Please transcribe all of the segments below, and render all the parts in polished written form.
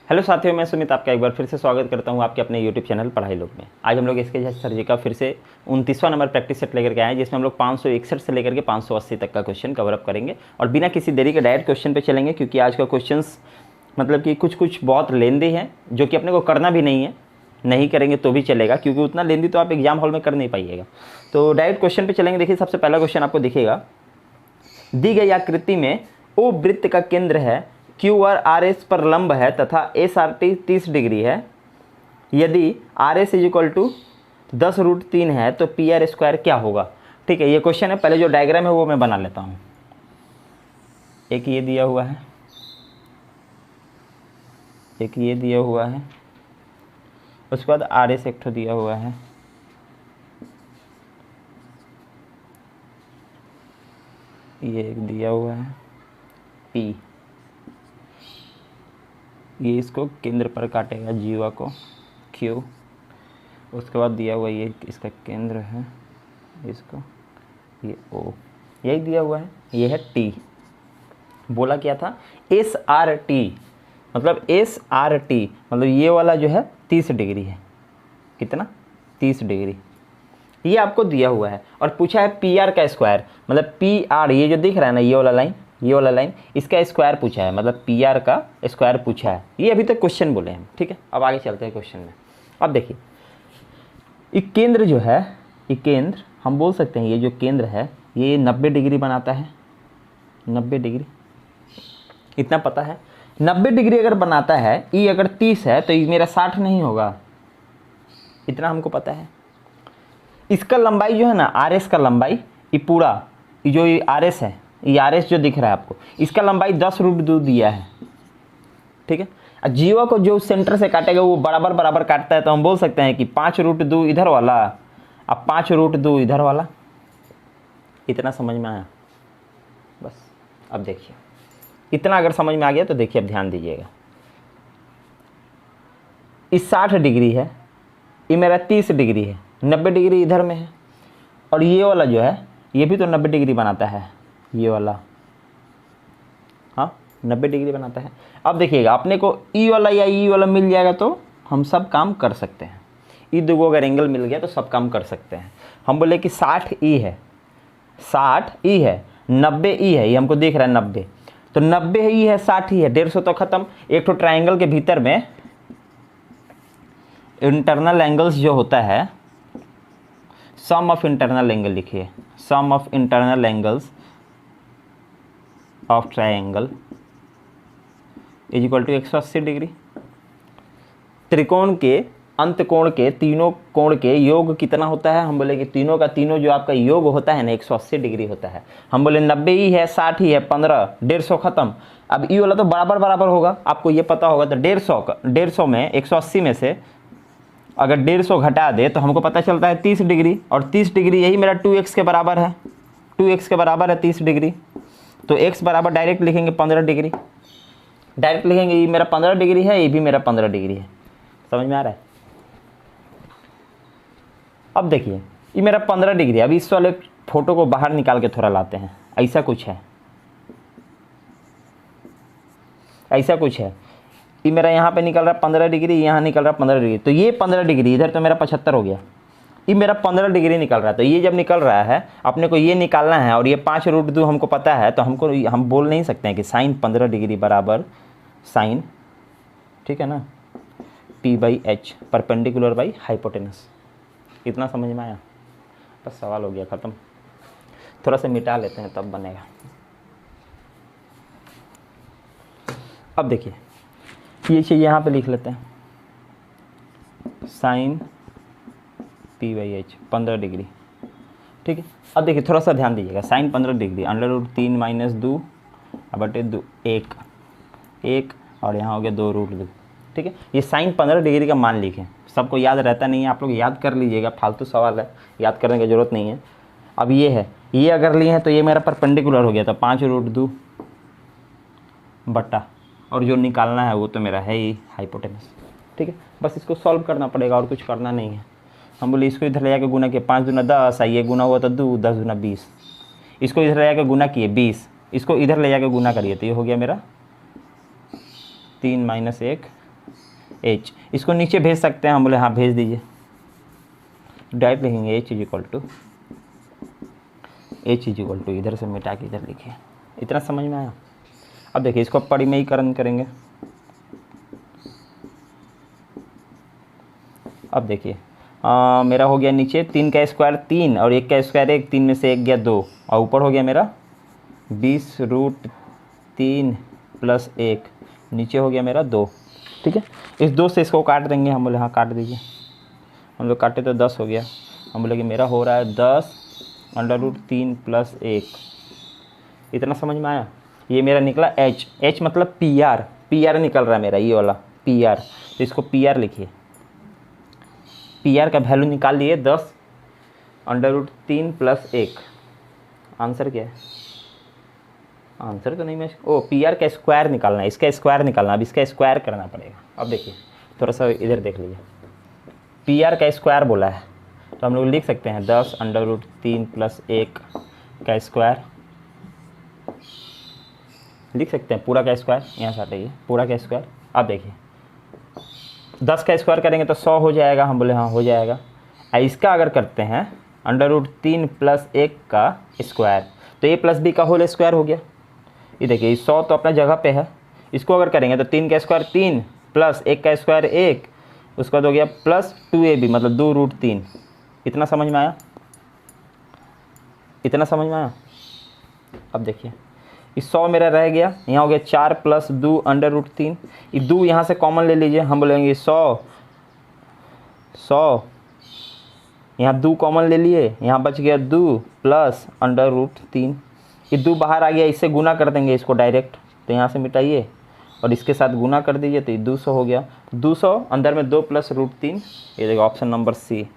Hello साथियों, मैं सुमित आपका एक बार फिर से स्वागत करता हूं आपके अपने यूट्यूब चैनल पढ़ाई लोग में। आज हम लोग इसके सर जी का फिर से 29वां नंबर प्रैक्टिस सेट लेकर के आए हैं, जिसमें हम लोग 561 से लेकर के 580 तक का क्वेश्चन कवर अप करेंगे और बिना किसी देरी के डायरेक्ट क्वेश्चन पे चलेंगे, क्योंकि आज का क्वेश्चंस मतलब कि कुछ बहुत लेंदी हैं जो कि अपने को करना भी नहीं है। नहीं करेंगे तो भी चलेगा, क्योंकि उतना लेंदी तो आप एग्जाम हॉल में कर नहीं पाइएगा। तो डायरेक्ट क्वेश्चन पे चलेंगे। देखिए, सबसे पहला क्वेश्चन आपको दिखेगा, दी गई आकृति में ओ वृत्त का केंद्र है, क्यू आर आर एस पर लंब है तथा एस आर टी 30 डिग्री है। यदि R S is equal to 10√3 है तो पी आर स्क्वायर क्या होगा। ठीक है, ये क्वेश्चन है। पहले जो डायग्राम है वो मैं बना लेता हूँ। एक ये दिया हुआ है, एक ये दिया हुआ है, उसके बाद आर एस एक ठो दिया हुआ है, ये एक दिया हुआ है पी, ये इसको केंद्र पर काटेगा जीवा को क्यू, उसके बाद दिया हुआ ये इसका केंद्र है, इसको ये ओ, यही दिया हुआ है। ये है टी। बोला क्या था, एस आर टी, मतलब एस आर टी मतलब ये वाला जो है 30 डिग्री है। कितना? 30 डिग्री। ये आपको दिया हुआ है और पूछा है पी आर का स्क्वायर, मतलब पी आर ये जो दिख रहा है ना, ये वाला लाइन, ये वाला लाइन, इसका स्क्वायर पूछा है, मतलब पी आर का स्क्वायर पूछा है। ये अभी तक क्वेश्चन बोले हैं। ठीक है, अब आगे चलते हैं क्वेश्चन में। अब देखिए, ये केंद्र जो है, ये केंद्र हम बोल सकते हैं, ये जो केंद्र है ये 90 डिग्री बनाता है। 90 डिग्री, इतना पता है। 90 डिग्री अगर बनाता है, ई अगर 30 है तो ये मेरा 60 नहीं होगा, इतना हमको पता है। इसका लंबाई जो है ना, आर एस का लंबाई, ये पूरा जो ये आर एस है, ये आर एस जो दिख रहा है आपको, इसका लंबाई 10√2 दिया है। ठीक है, जीवा को जो सेंटर से काटेगा वो बराबर बराबर काटता है, तो हम बोल सकते हैं कि 5√2 इधर वाला अब 5√2 इधर वाला। इतना समझ में आया? बस। अब देखिए, इतना अगर समझ में आ गया तो देखिए, अब ध्यान दीजिएगा। इस 60 डिग्री है, ये मेरा 30 डिग्री है, 90 डिग्री इधर में है, और ये वाला जो है ये भी तो 90 डिग्री बनाता है, ये वाला, हाँ 90 डिग्री बनाता है। अब देखिएगा, अपने को ई वाला या ई वाला मिल जाएगा तो हम सब काम कर सकते हैं। ई दो अगर एंगल मिल गया तो सब काम कर सकते हैं। हम बोले कि 60 ई है, 60 ई है, 90 ई है, ये हमको दिख रहा है 90, तो 90 ई है, 60 ई है, 150 तो खत्म। एक तो ट्राइंगल के भीतर में इंटरनल एंगल्स जो होता है, सम ऑफ इंटरनल एंगल लिखिए, sum of internal angles of triangle is equal to 180 degree. त्रिकोण के अंत कोण के तीनों कोण के योग कितना होता है? हम बोले कि तीनों का तीनों जो आपका योग होता है ना, 180 डिग्री होता है। हम बोले 90 ही है, 60 ही है, 15, 150 खत्म। अब ई वाला तो बराबर बराबर होगा, आपको ये पता होगा। तो 150 में 180 में से अगर 150 घटा दे तो हमको पता चलता है 30 डिग्री, और 30 डिग्री यही मेरा 2x के बराबर है, 2x के बराबर है 30 डिग्री। तो x बराबर डायरेक्ट लिखेंगे 15 डिग्री, डायरेक्ट लिखेंगे, ये मेरा 15 डिग्री है, ये भी मेरा 15 डिग्री है। समझ में आ रहा है? अब देखिए, ये मेरा 15 डिग्री है। अब इस वाले फोटो को बाहर निकाल के थोड़ा लाते हैं। ऐसा कुछ है, ऐसा कुछ है। ये मेरा यहाँ पे निकल रहा है 15 डिग्री, यहाँ निकल रहा है 15 डिग्री, तो ये 15 डिग्री इधर तो मेरा 75 हो गया। ये मेरा 15 डिग्री निकल रहा है, तो ये जब निकल रहा है अपने को ये निकालना है, और ये 5√2 हमको पता है, तो हम बोल नहीं सकते हैं कि साइन 15 डिग्री बराबर साइन, ठीक है ना, P/H परपेंडिकुलर बाई हाइपोटेनस। इतना समझ में आया? बस सवाल हो गया ख़त्म। थोड़ा सा मिटा लेते हैं तब बनेगा। अब देखिए, ये चीज़ यहाँ पे लिख लेते हैं, साइन P/H 15 डिग्री। ठीक है, अब देखिए थोड़ा सा ध्यान दीजिएगा। साइन 15 डिग्री, √3 - 2 बटे 2, 1 और यहाँ हो गया 2√2। ठीक है, ये साइन 15 डिग्री का मान लिखें। सबको याद रहता नहीं है, आप लोग याद कर लीजिएगा, फालतू सवाल है, याद करने की ज़रूरत नहीं है। अब ये है, ये अगर लिए हैं तो ये मेरा परपेंडिकुलर हो गया था 5√2 बटा, और जो निकालना है वो तो मेरा है ही हाइपोटेनस। ठीक है, बस इसको सॉल्व करना पड़ेगा, और कुछ करना नहीं है। हम बोले इसको इधर ले जाकर गुना किए, 5 दूना 10, ये गुना हुआ तो 2, 10 दूना 20। इसको इधर ले जाकर गुना किए 20, इसको इधर ले जाकर गुना करिए, तो ये हो गया मेरा 3 - 1 एच, इसको नीचे भेज सकते हैं हम, बोले हाँ भेज दीजिए। डायरेक्ट लिखेंगे एच इज इक्वल टू इधर से मिटा के इधर लिखिए। इतना समझ में आया। अब देखिए इसको परिमेयीकरण करेंगे। अब देखिए मेरा हो गया नीचे 3 का स्क्वायर 3 और 1 का स्क्वायर 1, 3 में से 1 गया 2, और ऊपर हो गया मेरा 20√3 प्लस 1, नीचे हो गया मेरा 2। ठीक है, इस 2 से इसको काट देंगे हम, बोले हाँ काट दीजिए। हम लोग काटे तो 10 हो गया। हम बोले कि मेरा हो रहा है 10√3 प्लस 1। इतना समझ में आया। ये मेरा निकला h, h मतलब PR निकल रहा है मेरा, ये वाला PR। तो इसको PR लिखिए। PR का वैल्यू निकाल लिए 10√3 प्लस 1। आंसर क्या है? आंसर तो नहीं, मैं PR का स्क्वायर निकालना है, इसका स्क्वायर निकालना। अब इसका स्क्वायर करना पड़ेगा। अब देखिए थोड़ा सा इधर देख लीजिए, PR का स्क्वायर बोला है, तो हम लोग लिख सकते हैं 10√3 प्लस 1 का स्क्वायर लिख सकते हैं, पूरा का स्क्वायर। यहाँ से हटाइए, पूरा का स्क्वायर। अब देखिए 10 का स्क्वायर करेंगे तो 100 हो जाएगा। हम बोले हाँ हो जाएगा। इसका अगर करते हैं √3 प्लस 1 का स्क्वायर, तो a प्लस बी का होल स्क्वायर हो गया। ये देखिए 100 तो अपना जगह पे है। इसको अगर करेंगे तो 3 का स्क्वायर 3 प्लस 1 का स्क्वायर 1, उसका तो हो गया प्लस 2ab मतलब 2√3। इतना समझ में आया? इतना समझ में आया। अब देखिए इस 100 मेरा रह गया, यहाँ हो गया 4 प्लस 2√3। ये 2 यहाँ से कॉमन ले लीजिए। हम बोलेंगे 100 यहाँ 2 कॉमन ले लिए, यहाँ बच गया 2 प्लस √3। ये 2 बाहर आ गया, इससे गुना कर देंगे इसको डायरेक्ट। तो यहाँ से मिटाइए और इसके साथ गुना कर दीजिए, तो ये 200 हो गया। 200 अंदर में 2 प्लस √3। ये देखो ऑप्शन नंबर सी।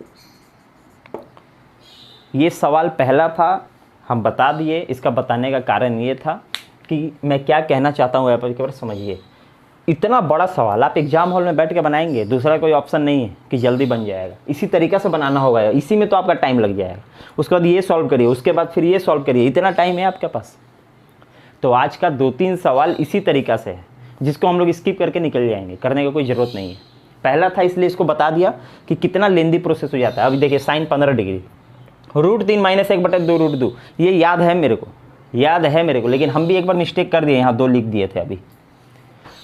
ये सवाल पहला था, हम बता दिए। इसका बताने का कारण ये था कि मैं क्या कहना चाहता हूँ, यहाँ पर समझिए। इतना बड़ा सवाल आप एग्जाम हॉल में बैठ के बनाएंगे, दूसरा कोई ऑप्शन नहीं है कि जल्दी बन जाएगा। इसी तरीक़े से बनाना होगा, इसी में तो आपका टाइम लग जाएगा। उसके बाद ये सॉल्व करिए, उसके बाद फिर ये सॉल्व करिए, इतना टाइम है आपके पास। तो आज का 2-3 सवाल इसी तरीक़ा से है, जिसको हम लोग स्किप करके निकल जाएंगे, करने की कोई ज़रूरत नहीं है। पहला था इसलिए इसको बता दिया कि कितना लेंदी प्रोसेस हो जाता है। अभी देखिए साइन 15 डिग्री, √3 - 1/2 √2, ये याद है मेरे को, लेकिन हम भी एक बार मिस्टेक कर दिए, यहाँ 2 लिख दिए थे अभी।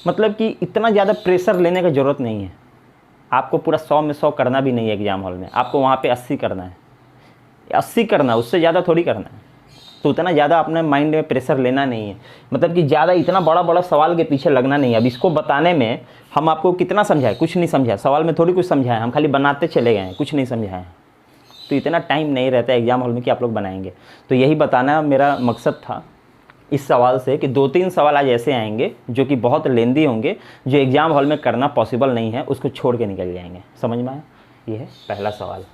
मतलब कि इतना ज़्यादा प्रेशर लेने की ज़रूरत नहीं है। आपको पूरा 100 में 100 करना भी नहीं है एग्जाम हॉल में, आपको वहाँ पे 80 करना है, 80 करना, उससे ज़्यादा थोड़ी करना है। तो उतना ज़्यादा अपने माइंड में प्रेशर लेना नहीं है, मतलब कि ज़्यादा इतना बड़ा सवाल के पीछे लगना नहीं है। अब इसको बताने में हम आपको कितना समझाएं, कुछ नहीं समझाया, सवाल में थोड़ी कुछ समझाएं, हम खाली बनाते चले गए हैं, कुछ नहीं समझाएं। तो इतना टाइम नहीं रहता है एग्जाम हॉल में कि आप लोग बनाएंगे। तो यही बताना मेरा मकसद था इस सवाल से कि 2-3 सवाल आज ऐसे आएंगे जो कि बहुत लेंदी होंगे, जो एग्जाम हॉल में करना पॉसिबल नहीं है, उसको छोड़ के निकल जाएंगे। समझ में आया? ये है पहला सवाल।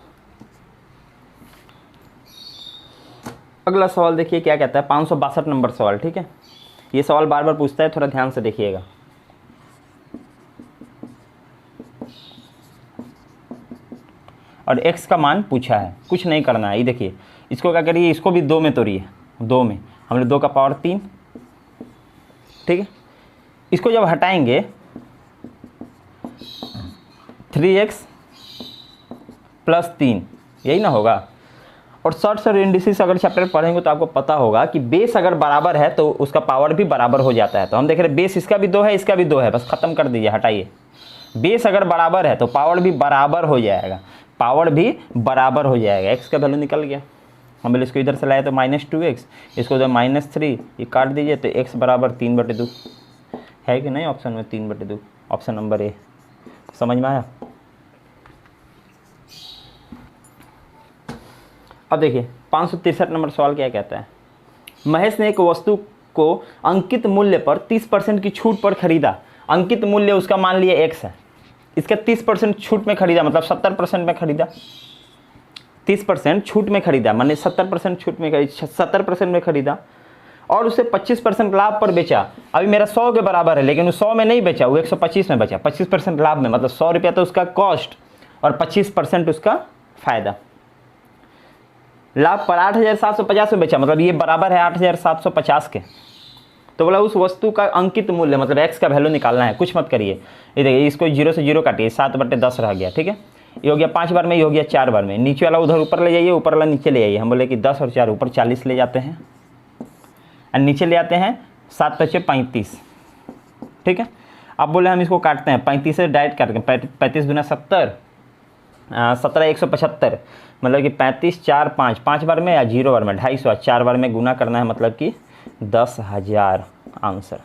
अगला सवाल देखिए क्या कहता है, 562 नंबर सवाल। ठीक है, ये सवाल बार बार पूछता है, थोड़ा ध्यान से देखिएगा। और x का मान पूछा है, कुछ नहीं करना है। ये देखिए इसको क्या करिए, इसको भी 2 में तोड़िए। 2 में हमने 2 का पावर 3। ठीक है, इसको जब हटाएंगे 3x + 3, यही ना होगा। और शॉर्ट्स और इंडिसेस अगर चैप्टर पढ़ेंगे तो आपको पता होगा कि बेस अगर बराबर है तो उसका पावर भी बराबर हो जाता है। तो हम देख रहे हैं बेस इसका भी 2 है, इसका भी 2 है, बस खत्म कर दीजिए, हटाइए। बेस अगर बराबर है तो पावर भी बराबर हो जाएगा, पावर भी बराबर हो जाएगा। x का वैल्यू निकल गया। हम लोग इसको इधर से लाए तो -2x, इसको जब -3, ये काट दीजिए तो x बराबर 3/2 है कि नहीं? ऑप्शन में 3/2, ऑप्शन नंबर ए। समझ में आया? अब देखिए 563 नंबर सवाल क्या कहता है। महेश ने एक वस्तु को अंकित मूल्य पर 30% की छूट पर खरीदा। अंकित मूल्य उसका मान लिया x है, इसका 30% छूट में खरीदा, मतलब 70% में खरीदा। 30% छूट में खरीदा माने 70% छूट में, 70% में खरीदा और उसे 25% लाभ पर बेचा। अभी मेरा 100 के बराबर है, लेकिन वो 100 में नहीं बेचा, वो 125 में बेचा। 25% लाभ में मतलब 100 रुपया तो उसका कॉस्ट और 25% उसका फ़ायदा। लाभ पर 8,750 में बेचा, मतलब ये बराबर है 8,750 के। तो बोला उस वस्तु का अंकित मूल्य मतलब x का वैल्यू निकालना है, कुछ मत करिए। ये देखिए इसको 0 से 0 काटिए, 7/10 रह गया, ठीक है। ये हो गया 5 बार में, ये हो गया 4 बार में। नीचे वाला उधर ऊपर ले जाइए, ऊपर वाला नीचे ले आइए। हम बोले कि 10 और 4 ऊपर 40 ले जाते हैं और नीचे ले आते हैं 7 × 5 = 35, ठीक है। अब बोले हम इसको काटते हैं, 35 से डायरेक्ट काटते हैं, 35 × 70 17 175, मतलब कि 35 4 5 5 बार में या 0 बार में 250, 4 बार में गुना करना है, मतलब कि 10,000 आंसर।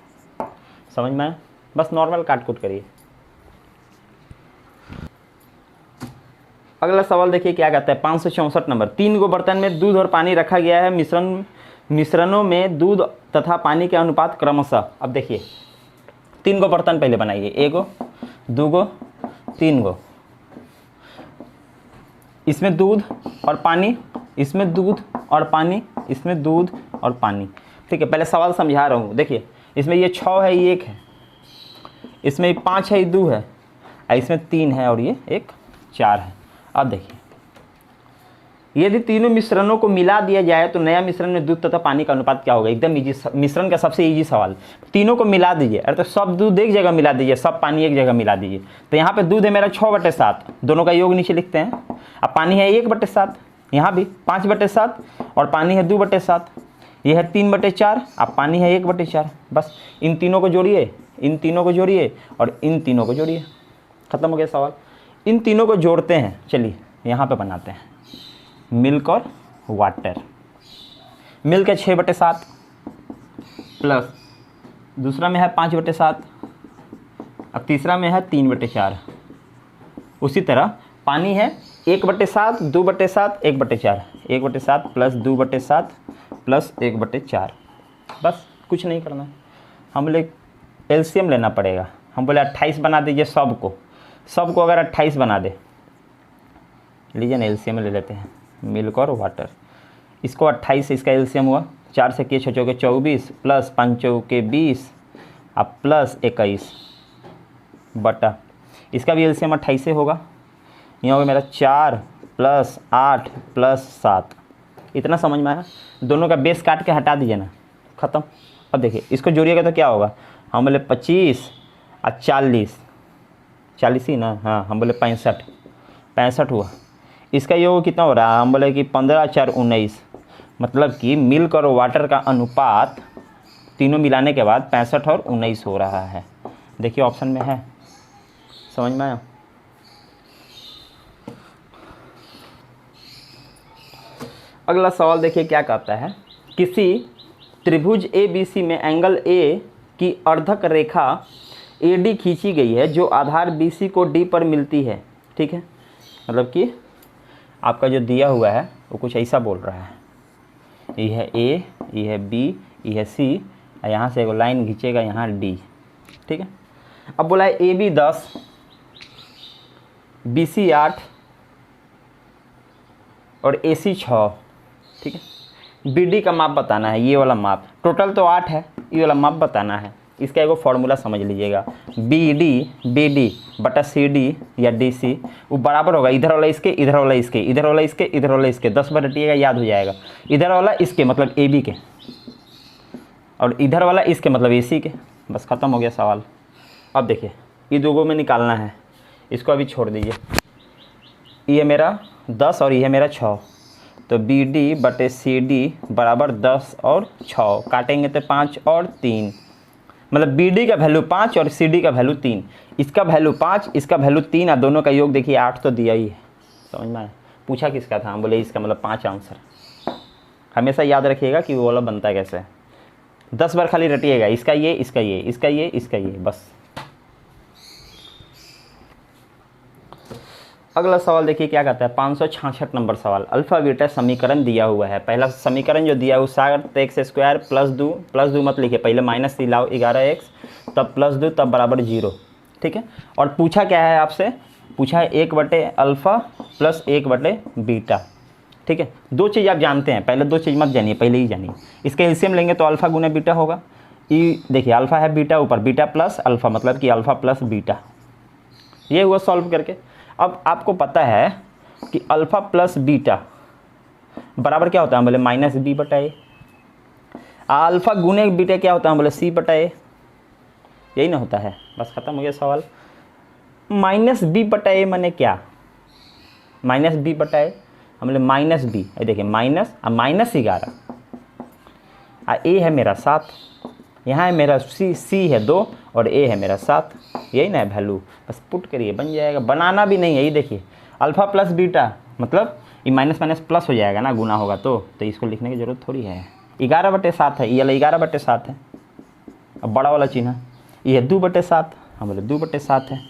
समझ में आया? बस नॉर्मल काट कूट करिए। अगला सवाल देखिए क्या कहता है, 564 नंबर। 3 गो बर्तन में दूध और पानी रखा गया है, मिश्रणों में दूध तथा पानी के अनुपात क्रमशः। अब देखिए 3 गो बर्तन पहले बनाइए, 1 गो 2 गो 3 गो। इसमें दूध और पानी, इसमें दूध और पानी, इसमें दूध और पानी, ठीक है। पहले सवाल समझा रहा हूँ। देखिए इसमें ये 6 है, ये 1 है, इसमें 5 है, ये 2 है, इसमें 3 है और ये 1 4 है। अब देखिए यदि तीनों मिश्रणों को मिला दिया जाए तो नया मिश्रण में दूध तथा पानी का अनुपात क्या होगा। एकदम इजी, मिश्रण का सबसे इजी सवाल। तीनों को मिला दीजिए, अरे तो सब दूध एक जगह मिला दीजिए, सब पानी एक जगह मिला दीजिए। तो यहाँ पे दूध है मेरा 6/7, दोनों का योग नीचे लिखते हैं। अब पानी है 1/7, यहाँ भी 5/7 और पानी है 2/7, ये है 3/4, अब पानी है 1/4। बस इन तीनों को जोड़िए, इन तीनों को जोड़िए और इन तीनों को जोड़िए, खत्म हो गया सवाल। इन तीनों को जोड़ते हैं, चलिए यहाँ पे बनाते हैं। मिल्क और वाटर, मिल्क है 6/7 प्लस दूसरा में है 5/7, अब तीसरा में है 3/4। उसी तरह पानी है 1/7 2/7 1/4, 1/7 प्लस 2/7 प्लस 1/4। बस कुछ नहीं करना, हम बोले एलसीएम लेना पड़ेगा। हम बोले 28 बना दीजिए सबको अगर 28 बना दे, लीजिए ना एलसीएम ले लेते हैं। मिल्क और वाटर, इसको 28 इसका एलसीएम हुआ, 4 से किए 6 चौके 24 प्लस 5 चौके 20 अब प्लस 21 बटा, इसका भी एलसीएम 28 से होगा। यहाँ होगा मेरा 4 प्लस 8 प्लस 7। इतना समझ में आया? दोनों का बेस काट के हटा दीजिए ना, ख़त्म। अब देखिए इसको जोड़िएगा तो क्या होगा, हम बोले 25 और 40 ही ना, हाँ हम बोले 65 हुआ। इसका योग कितना हो रहा है, हम बोले कि 15 4 19, मतलब कि मिल्क और वाटर का अनुपात तीनों मिलाने के बाद 65 और 19 हो रहा है। देखिए ऑप्शन में है, समझ में आया? अगला सवाल देखिए क्या कहता है, किसी त्रिभुज ABC में एंगल A की अर्धक रेखा AD खींची गई है जो आधार BC को D पर मिलती है, ठीक है। मतलब कि आपका जो दिया हुआ है वो कुछ ऐसा बोल रहा है, ये है A, ये है B, ये है C, और यहाँ से एक लाइन खींचेगा यहाँ D, ठीक है। अब बोला है AB 10 BC 8 और AC 6, ठीक है। BD का माप बताना है, ये वाला माप, टोटल तो 8 है, ये वाला माप बताना है। इसका एगो फॉर्मूला समझ लीजिएगा, BD बटा CD या DC वो बराबर होगा इधर वाला इसके, इधर वाला इसके, इधर वाला इसके, इधर वाला इसके। 10 बार रटिएगा याद हो जाएगा। इधर वाला इसके मतलब AB के और इधर वाला इसके मतलब AC के। बस ख़त्म हो गया सवाल। अब देखिए ये दोनों में निकालना है, इसको अभी छोड़ दीजिए। ये मेरा 10 और ये मेरा 6, तो BD बटे CD बराबर 10 और 6, काटेंगे तो 5 और 3, मतलब BD का वैल्यू 5 और CD का वैल्यू 3। इसका वैल्यू 5, इसका वैल्यू 3 और दोनों का योग देखिए 8 तो दिया ही है। समझ में आया? पूछा किसका था, हम बोले इसका मतलब 5 आंसर। हमेशा याद रखिएगा कि वो वाला बनता है कैसे। 10 बार खाली रटिएगा, इसका ये, इसका ये, इसका ये, इसका ये, बस। अगला सवाल देखिए क्या कहता है, 566 नंबर सवाल। अल्फा बीटा समीकरण दिया हुआ है। पहला समीकरण जो दिया है वो 7x² प्लस 2 मत लिखिए, पहले माइनस लाओ 11x, तब प्लस 2, तब बराबर 0, ठीक है। और पूछा क्या है आपसे, पूछा है 1/अल्फ़ा प्लस 1/बीटा, ठीक है। 2 चीज़ आप जानते हैं, पहले 2 चीज़ मत जानिए, पहले ही जानिए। इसका एलसीएम लेंगे तो अल्फ़ा गुना बीटा होगा। ये देखिए अल्फ़ा है बीटा ऊपर, बीटा प्लस अल्फ़ा मतलब कि अल्फ़ा प्लस बीटा। ये हुआ सॉल्व करके। अब आपको पता है कि अल्फ़ा प्लस बीटा बराबर क्या होता है, हम बोले -b/a। अल्फ़ा गुने बीटा क्या होता है, हम बोले सी बटा ए, यही ना होता है। बस ख़त्म हो गया सवाल। माइनस बी बटा ए मैंने क्या, माइनस बी बटा ए, हम बोले माइनस बी, देखिए माइनस, अब माइनस 11, ए है मेरा 7, यहाँ है मेरा सी है 2 और ए है मेरा 7, यही ना है वैल्यू। बस पुट करिए बन जाएगा, बनाना भी नहीं है। ये देखिए अल्फ़ा प्लस बीटा मतलब ये माइनस माइनस प्लस हो जाएगा ना, गुना होगा तो इसको लिखने की ज़रूरत थोड़ी है। 11/7 है, ये वाला 11/7 है। अब बड़ा वाला चिन्ह ये 2/7, हम बोले 2/7 है।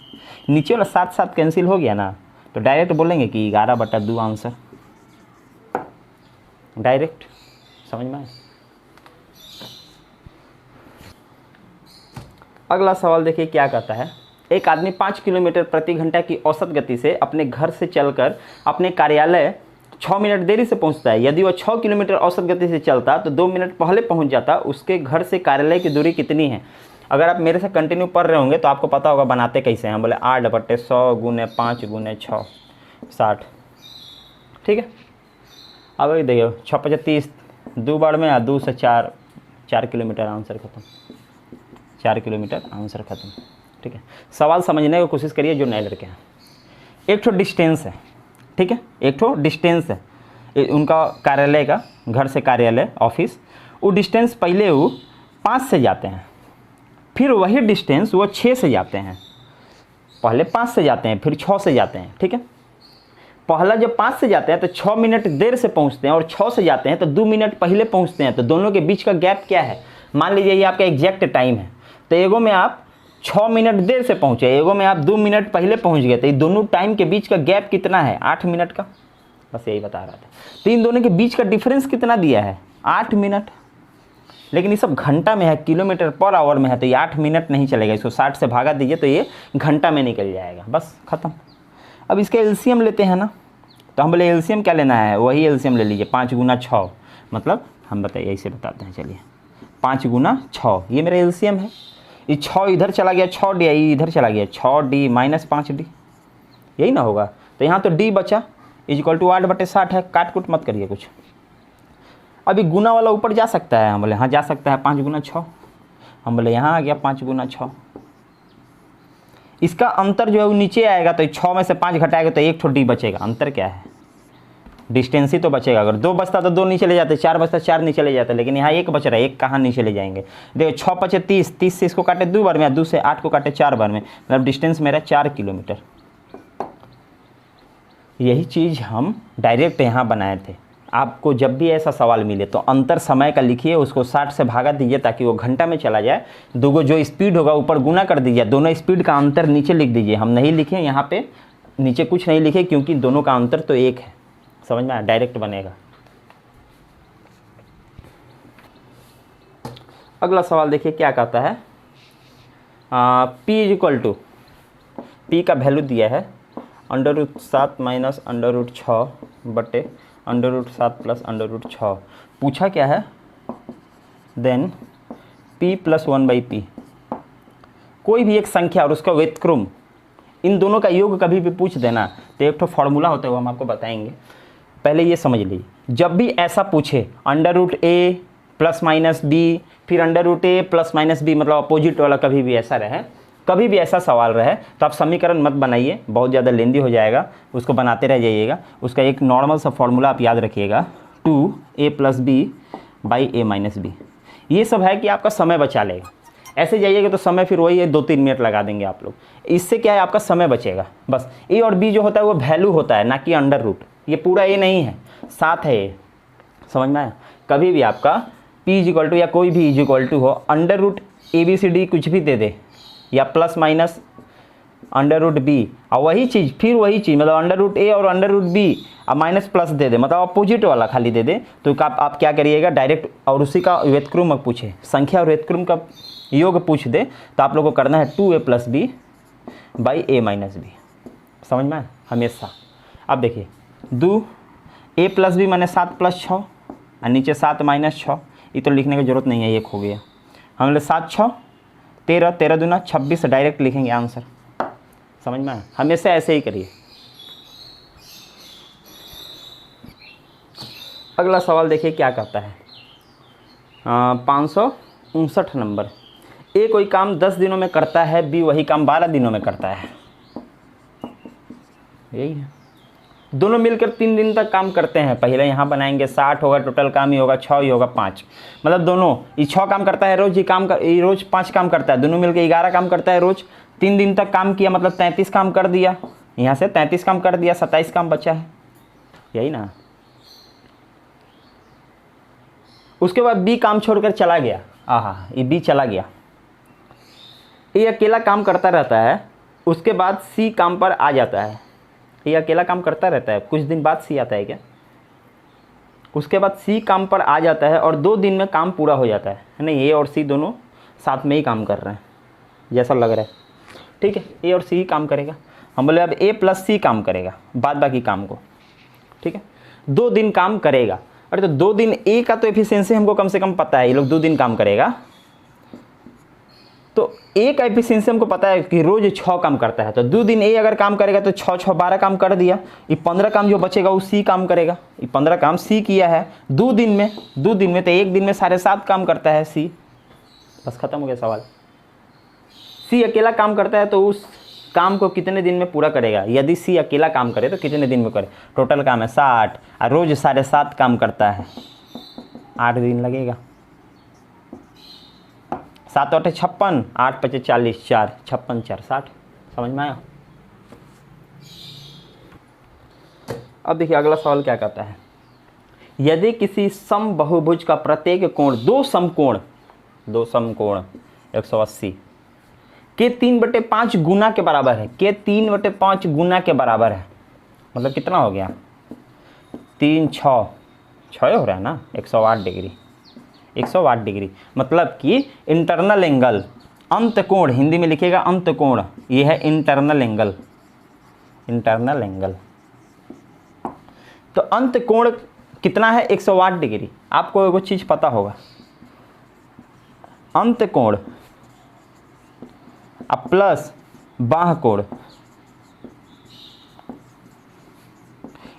नीचे वाला 7 कैंसिल हो गया ना, तो डायरेक्ट बोलेंगे कि 11/2 आंसर, डायरेक्ट। समझ में आए? अगला सवाल देखिए क्या कहता है। एक आदमी 5 किलोमीटर प्रति घंटा की औसत गति से अपने घर से चलकर अपने कार्यालय 6 मिनट देरी से पहुंचता है। यदि वह 6 किलोमीटर औसत गति से चलता तो 2 मिनट पहले पहुंच जाता। उसके घर से कार्यालय की दूरी कितनी है? अगर आप मेरे से कंटिन्यू पढ़ रहे होंगे तो आपको पता होगा बनाते कैसे हैं। हम बोले 8/100 गुने 5 गुने 6 60, ठीक है। अब देखिए 6×5 30, 2 बार में 2 से 4 किलोमीटर आंसर खत्म, 4 किलोमीटर आंसर खत्म, ठीक है। सवाल समझने की कोशिश करिए जो नए लड़के हैं। एक ठो डिस्टेंस है, ठीक है, एक ठो डिस्टेंस है उनका कार्यालय का, घर से कार्यालय ऑफिस। वो डिस्टेंस पहले वो 5 से जाते हैं, फिर वही डिस्टेंस वो 6 से जाते हैं। पहले 5 से जाते हैं फिर 6 से जाते हैं, ठीक है। पहला जब 5 से जाते हैं तो 6 मिनट देर से पहुंचते हैं, और 6 से जाते हैं तो 2 मिनट पहले पहुंचते हैं। तो दोनों के बीच का गैप क्या है? मान लीजिए ये आपका एग्जैक्ट टाइम है, तो एगो में आप 6 मिनट देर से पहुंचे, एगो में आप 2 मिनट पहले पहुंच गए, तो ये दोनों टाइम के बीच का गैप कितना है? 8 मिनट का। बस यही बता रहा था। तो इन दोनों के बीच का डिफरेंस कितना दिया है? 8 मिनट। लेकिन ये सब घंटा में है, किलोमीटर पर आवर में है, तो ये 8 मिनट नहीं चलेगा। इसको 60 से भागा दीजिए तो ये घंटा में निकल जाएगा। बस खत्म। अब इसका एलसीएम लेते हैं ना, तो हम बोले एलसीएम क्या लेना है? वही एलसीएम ले लीजिए, 5 गुना 6, मतलब हम बताइए ऐसे बताते हैं, चलिए 5 गुना 6, ये मेरा एलसीएम है। ये 6 इधर चला गया, 6D इधर चला गया, 6D माइनस 5D, यही ना होगा। तो यहाँ तो D बचा इक्वल टू 8/60 है। काट कुट मत करिए कुछ। अभी गुना वाला ऊपर जा सकता है, हम बोले हाँ जा सकता है, 5 गुना 6, हम बोले यहाँ आ गया 5 गुना 6। इसका अंतर जो है वो नीचे आएगा, तो 6 में से 5 घटाएगा तो 1 ठो D बचेगा। अंतर क्या है? डिस्टेंस ही तो बचेगा। अगर 2 बचता तो 2 नीचे ले जाते, 4 बचता 4 नीचे ले जाते, लेकिन यहाँ 1 बच रहा है, 1 कहाँ नीचे ले जाएंगे? देखो 6×5 30, 30 से इसको काटे 2 बार में, 2 से 8 को काटे 4 बार में, मतलब डिस्टेंस मेरा 4 किलोमीटर। यही चीज़ हम डायरेक्ट यहाँ बनाए थे। आपको जब भी ऐसा सवाल मिले तो अंतर समय का लिखिए, उसको 60 से भागा दीजिए ताकि वो घंटा में चला जाए। दोगो जो स्पीड होगा ऊपर गुना कर दीजिए, दोनों स्पीड का अंतर नीचे लिख दीजिए। हम नहीं लिखे यहाँ पे, नीचे कुछ नहीं लिखे, क्योंकि दोनों का अंतर तो 1 है। समझ में आया? डायरेक्ट बनेगा। अगला सवाल देखिए क्या कहता है। P का वैल्यू दिया है √7 माइनस √6 बटे √7 प्लस √6। पूछा क्या है? देन P + 1/P, कोई भी एक संख्या और उसका व्युत्क्रम, इन दोनों का योग कभी भी पूछ देना तो एक तो फॉर्मूला होता है, वो हम आपको बताएंगे। पहले ये समझ लीजिए, जब भी ऐसा पूछे √A ± B, फिर √A ± B, मतलब अपोजिट वाला, कभी भी ऐसा रहे, कभी भी ऐसा सवाल रहे तो आप समीकरण मत बनाइए, बहुत ज़्यादा लेंदी हो जाएगा, उसको बनाते रह जाइएगा। उसका एक नॉर्मल सा फॉर्मूला आप याद रखिएगा, 2A + B / A - B। ये सब है कि आपका समय बचा लेगा। ऐसे जाइएगा तो समय फिर वही है, 2-3 मिनट लगा देंगे आप लोग। इससे क्या है, आपका समय बचेगा। बस A और B जो होता है वो वैल्यू होता है, ना कि अंडर रूट। ये पूरा A नहीं है, साथ है ये। समझ में आया? कभी भी आपका P = या कोई भी = हो, √ABCD कुछ भी दे दे, या प्लस माइनस √B, और वही चीज़ फिर वही चीज़, मतलब √A और √B अब माइनस प्लस दे दे, मतलब अपोजिट वाला खाली दे दे, तो आप क्या करिएगा डायरेक्ट, और उसी का व्युत्क्रम पूछे, संख्या और व्युत्क्रम का योग पूछ दे, तो आप लोगों को करना है 2A + B / A - B। समझ में? हमेशा। अब देखिए 2A + B माने 7 + 6, और नीचे 7 - 6, ये तो लिखने की जरूरत नहीं है, 1 हो गया। हम लोग 7 × 6 13, 13 दूना 26 डायरेक्ट लिखेंगे आंसर। समझ में? हमेशा ऐसे ही करिए। अगला सवाल देखिए क्या कहता है। 559 नंबर। ए कोई काम 10 दिनों में करता है, बी वही काम 12 दिनों में करता है। यही है, दोनों मिलकर 3 दिन तक काम करते हैं। पहले यहाँ बनाएंगे 60 होगा, टोटल काम ही होगा 6 ही होगा 5, मतलब दोनों ये 6 काम करता है रोज, ये रोज 5 काम करता है, दोनों मिलकर 11 काम करता है रोज। 3 दिन तक काम किया मतलब 33 काम कर दिया, यहाँ से 33 काम कर दिया, 27 काम बचा है, यही ना। उसके बाद बी काम छोड़कर चला गया। आहा, ये बी चला गया, ये अकेला काम करता रहता है। उसके बाद सी काम पर आ जाता है। ये अकेला काम करता रहता है, कुछ दिन बाद सी आता है क्या? उसके बाद सी काम पर आ जाता है और 2 दिन में काम पूरा हो जाता है नहीं, ए और सी दोनों साथ में ही काम कर रहे हैं जैसा लग रहा है। ठीक है, ए और सी ही काम करेगा। हम बोले अब ए प्लस सी काम करेगा बाद बाकी काम को। ठीक है, 2 दिन काम करेगा। अरे तो 2 दिन ए का तो एफिशिएंसी हमको कम से कम पता है, ये लोग 2 दिन काम करेगा। तो ए का एफिशिएंसी हमको पता है कि रोज 6 काम करता है, तो 2 दिन ए अगर काम करेगा तो 6 6 12 काम कर दिया। ये 15 काम जो बचेगा वो सी काम करेगा। ये 15 काम सी किया है 2 दिन में, 2 दिन में तो 1 दिन में 7.5 काम करता है सी। बस खत्म हो गया सवाल। सी अकेला काम करता है तो उस काम को कितने दिन में पूरा करेगा? यदि सी अकेला काम करे तो कितने दिन में करे? टोटल काम है 60 और रोज 7.5 काम करता है, 8 दिन लगेगा। 7 8 56, 8 5 40, 4 56 4 60। समझ में आया? अब देखिए अगला सवाल क्या कहता है। यदि किसी समबहुभुज का प्रत्येक कोण 2 समकोण 180 के 3/5 गुना के बराबर है, के 3/5 गुना के बराबर है, मतलब कितना हो गया? 3 6 6 हो रहा है ना, 108 डिग्री। 108 डिग्री मतलब कि इंटरनल एंगल, अंत कोण, हिंदी में लिखिएगा अंत कोण, ये है इंटरनल एंगल। इंटरनल एंगल तो अंत कोण कितना है? 108 डिग्री। आपको एगो चीज़ पता होगा, अंत कोण अब प्लस बाह्य कोण,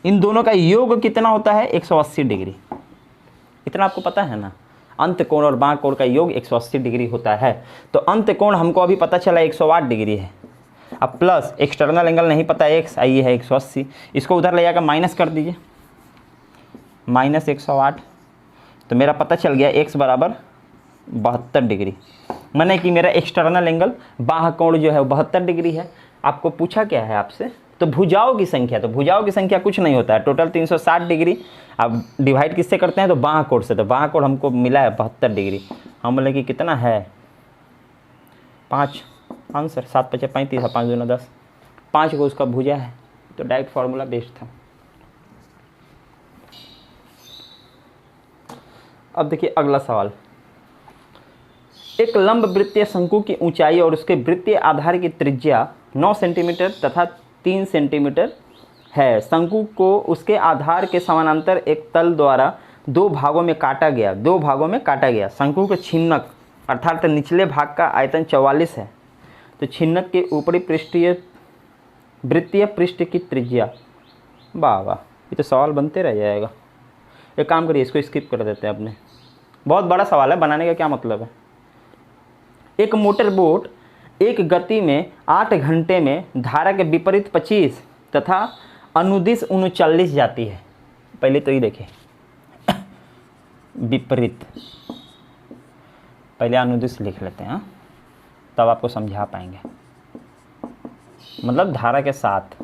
इन दोनों का योग कितना होता है? 180 डिग्री। इतना आपको पता है ना, अंत कोण और बाह्य कोण का योग 180 डिग्री होता है। तो अंत कोण हमको अभी पता चला 108 डिग्री है। अब प्लस एक्सटर्नल एंगल नहीं पता, एक्स आई है 180, इसको उधर ले जाकर माइनस कर दीजिए, -108। तो मेरा पता चल गया x बराबर 72 डिग्री, माने कि मेरा एक्सटर्नल एंगल बाह्य कोण जो है वो 72 डिग्री है। आपको पूछा क्या है आपसे? तो भुजाओं की संख्या, तो भुजाओं की संख्या कुछ नहीं होता है, टोटल 360 डिग्री। अब डिवाइड किससे करते हैं? तो बाह्य कोण से। तो बाह्य कोण हमको मिला है 72 डिग्री। हम बोले कि कितना है? 5 आंसर, 7 5 35 है, 5 दूना 10, 5 को उसका भुजा है। तो डायरेक्ट फार्मूला बेस्ट था। अब देखिए अगला सवाल। एक लंब वृत्तीय शंकु की ऊंचाई और उसके वृत्तीय आधार की त्रिज्या 9 सेंटीमीटर तथा 3 सेंटीमीटर है। शंकु को उसके आधार के समानांतर एक तल द्वारा 2 भागों में काटा गया। शंकु के छिन्नक अर्थात निचले भाग का आयतन 44 है। तो छिन्नक के ऊपरी पृष्ठीय वृत्तीय पृष्ठ की त्रिज्या, वाह, ये तो सवाल बनते रह जाएगा। एक काम करिए, इसको स्किप कर देते हैं अपने, बहुत बड़ा सवाल है, बनाने का क्या मतलब है। एक मोटर बोट एक गति में 8 घंटे में धारा के विपरीत 25 तथा अनुदिश 39 जाती है। पहले तो ये देखें विपरीत, पहले अनुदिश लिख लेते हैं, तब आपको समझा पाएंगे। मतलब धारा के साथ,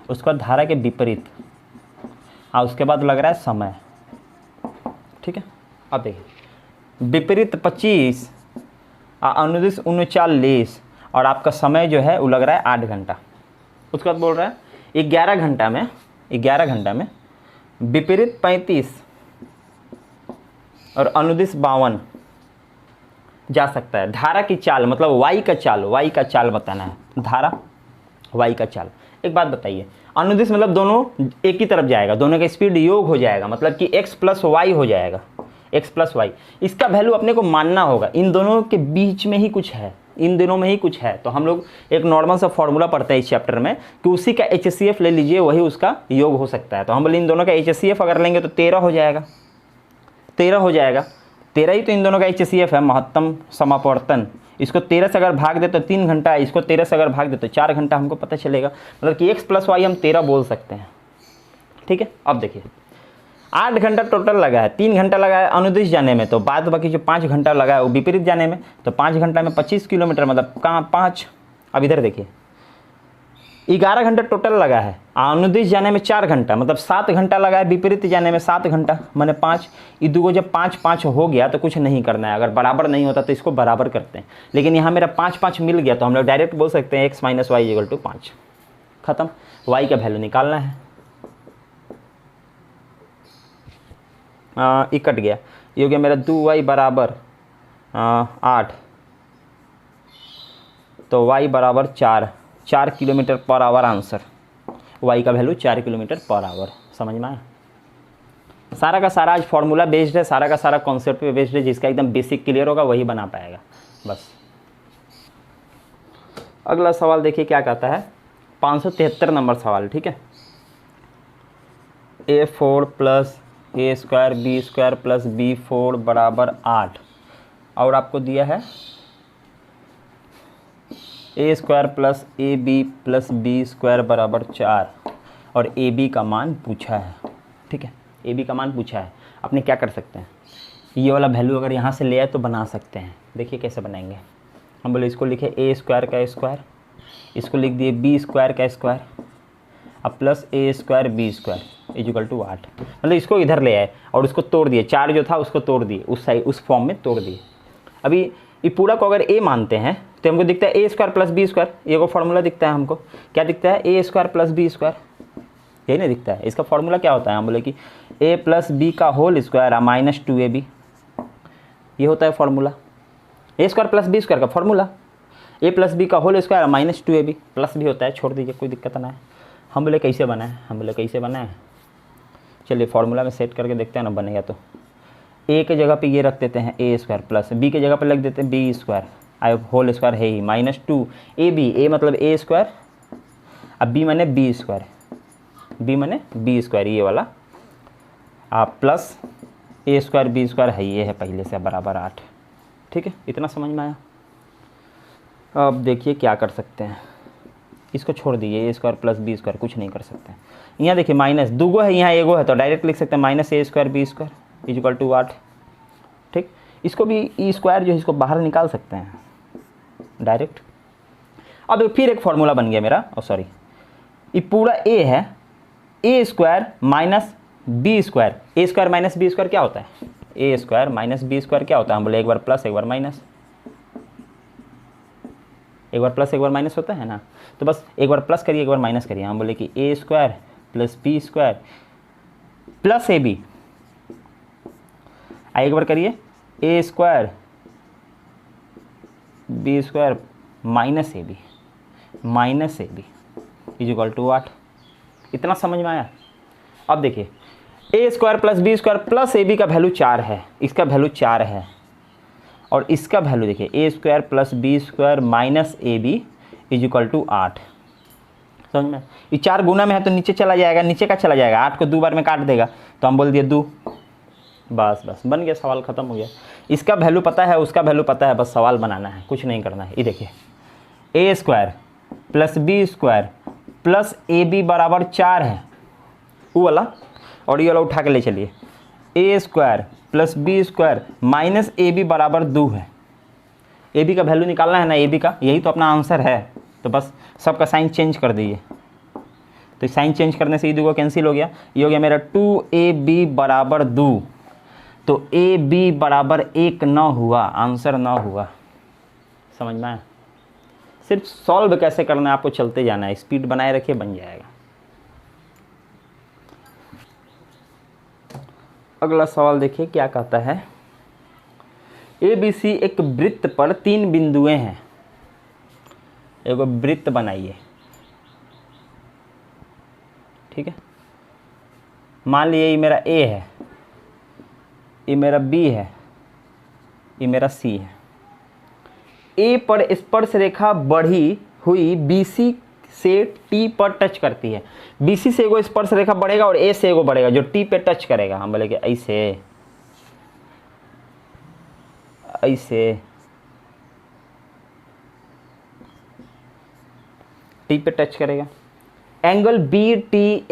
उसके बाद धारा के विपरीत, और उसके बाद लग रहा है समय। ठीक है, अब देखिए विपरीत 25 अनुदिश 39 और आपका समय जो है वो लग रहा है 8 घंटा। उसके बाद बोल रहा है 11 घंटा में विपरीत 35 और अनुदिश 52 जा सकता है। धारा की चाल मतलब वाई का चाल बताना है, धारा वाई का चाल। एक बात बताइए, अनुदिश मतलब दोनों एक ही तरफ जाएगा, दोनों का स्पीड योग हो जाएगा, मतलब कि x + y हो जाएगा, x + y। इसका वैल्यू अपने को मानना होगा, इन दोनों के बीच में ही कुछ है, इन दिनों में ही कुछ है। तो हम लोग एक नॉर्मल सा फॉर्मूला पढ़ते हैं इस चैप्टर में कि उसी का HCF ले लीजिए, वही उसका योग हो सकता है। तो हम बोले इन दोनों का HCF अगर लेंगे तो 13 हो जाएगा, 13 ही तो इन दोनों का HCF है, महत्तम समापवर्तन। इसको 13 से अगर भाग दे तो 3 घंटा है, इसको 13 से अगर भाग दे तो 4 घंटा हमको पता चलेगा। मतलब कि x + y हम 13 बोल सकते हैं। ठीक है, अब देखिए 8 घंटा टोटल लगा है, 3 घंटा लगा है अनुदिश जाने में, तो बाद बाकी जो 5 घंटा लगा है वो विपरीत जाने में, तो 5 घंटा में 25 किलोमीटर, मतलब कहाँ 5। अब इधर देखिए 11 घंटा टोटल लगा है, अनुदिश जाने में 4 घंटा, मतलब 7 घंटा लगा है, विपरीत जाने में 7 घंटा, मैंने 5। ये दो जब 5-5 हो गया तो कुछ नहीं करना है, अगर बराबर नहीं होता तो इसको बराबर करते हैं, लेकिन यहाँ मेरा 5-5 मिल गया तो हम लोग डायरेक्ट बोल सकते हैं x - y = 5, खत्म। y का वैल्यू निकालना है। ये कट गया, ये हो गया मेरा 2y = 8, तो y = 4 km/h आंसर। y का वैल्यू 4 km/h। समझ में आया? सारा का सारा आज फॉर्मूला बेस्ड है, सारा का सारा कॉन्सेप्ट पे बेस्ड है, जिसका एकदम बेसिक क्लियर होगा वही बना पाएगा बस। अगला सवाल देखिए क्या कहता है, 573 नंबर सवाल। ठीक है, a4 + a² b² + b4 = 8, और आपको दिया है a² + ab + b² = 4, और ab का मान पूछा है। ठीक है, ab का मान पूछा है। अपने क्या कर सकते हैं, ये वाला वैल्यू अगर यहाँ से ले आए तो बना सकते हैं। देखिए कैसे बनाएंगे, हम बोले इसको लिखे a² का स्क्वायर, इसको लिख दिए b² का स्क्वायर, अब प्लस a² b² = 8, मतलब इसको इधर ले आए और उसको तोड़ दिए, 4 जो था उसको तोड़ दिए, उस साइड उस फॉर्म में तोड़ दिए। अभी ये पूरा को अगर a मानते हैं तो हमको दिखता है a² + b², ये को फार्मूला दिखता है हमको, क्या दिखता है a² + b², यही नहीं दिखता है। इसका फार्मूला क्या होता है, हम बोले कि a + b का होल स्क्वायर - 2ab, ये होता है फार्मूला। a² + b² का फार्मूला a + b का होल स्क्वायर - 2ab, प्लस भी होता है, छोड़ दीजिए कोई दिक्कत ना है। हम बोले कैसे बना है, हम बोले कैसे बना है, चलिए फार्मूला में सेट करके देखते हैं ना बनेगा तो। a के जगह पे ये रख देते हैं a² प्लस b के जगह पे लग देते हैं b², आई होल स्क्वायर है ही -2ab, a मतलब a², अब b माने b², b माने b², ये वाला आप प्लस a² b² है, ये है पहले से बराबर 8। ठीक है, इतना समझ में आया? अब देखिए क्या कर सकते हैं, इसको छोड़ दीजिए, a² + b², कुछ नहीं कर सकते हैं। यहाँ देखिए माइनस दूगो है, यहाँ एगो है, तो डायरेक्ट लिख सकते हैं -a² b² = 8। ठीक, इसको भी e² जो है इसको बाहर निकाल सकते हैं डायरेक्ट। अब फिर एक फार्मूला बन गया मेरा, सॉरी ये पूरा a है, a² - b², a² - b² क्या होता है, a² - b² क्या होता है, हम बोले एक बार प्लस एक बार माइनस, एक बार प्लस एक बार माइनस होता है ना, तो बस एक बार प्लस करिए एक बार माइनस करिए। हम बोले कि a² + b² + ab, एक बार करिए a² b² -ab = 8। इतना समझ में आया? अब देखिए a² + b² + ab का वैल्यू 4 है, इसका वैल्यू 4 है, और इसका वैल्यू देखिए a² + b² - ab = 8। समझ में? ये 4 गुना में है तो नीचे चला जाएगा, नीचे का चला जाएगा, 8 को 2 बार में काट देगा, तो हम बोल दिए 2, बस बस बन गया, सवाल ख़त्म हो गया। इसका वैल्यू पता है, उसका वैल्यू पता है, बस सवाल बनाना है, कुछ नहीं करना है। ये देखिए a² + b² + ab = 4 है वो वाला, और ये वाला उठा के ले चलिए, a² + b² - ab = 2 है। ab का वैल्यू निकालना है ना, ab का, यही तो अपना आंसर है, तो बस सबका साइन चेंज कर दीजिए। तो साइन चेंज करने से ये दो कैंसिल हो गया, ये हो गया मेरा 2ab = 2, तो ab = 1 न हुआ, आंसर न हुआ। समझ में आया? सिर्फ सॉल्व कैसे करना है आपको चलते जाना है, स्पीड बनाए रखिए, बन जाएगा। अगला सवाल देखिए क्या कहता है, ABC एक वृत्त पर 3 बिंदुएं हैं, एगो वृत्त बनाइए। ठीक है, मान लिए ये मेरा A है, ये मेरा B है, ये मेरा C है। A पर स्पर्श रेखा बढ़ी हुई BC से T पर टच करती है। BC से एगो स्पर्श रेखा बढ़ेगा और A से एगो बढ़ेगा जो T पे टच करेगा। हम बोले कि ऐसे ऐसे टी पे टच करेगा। एंगल बी टी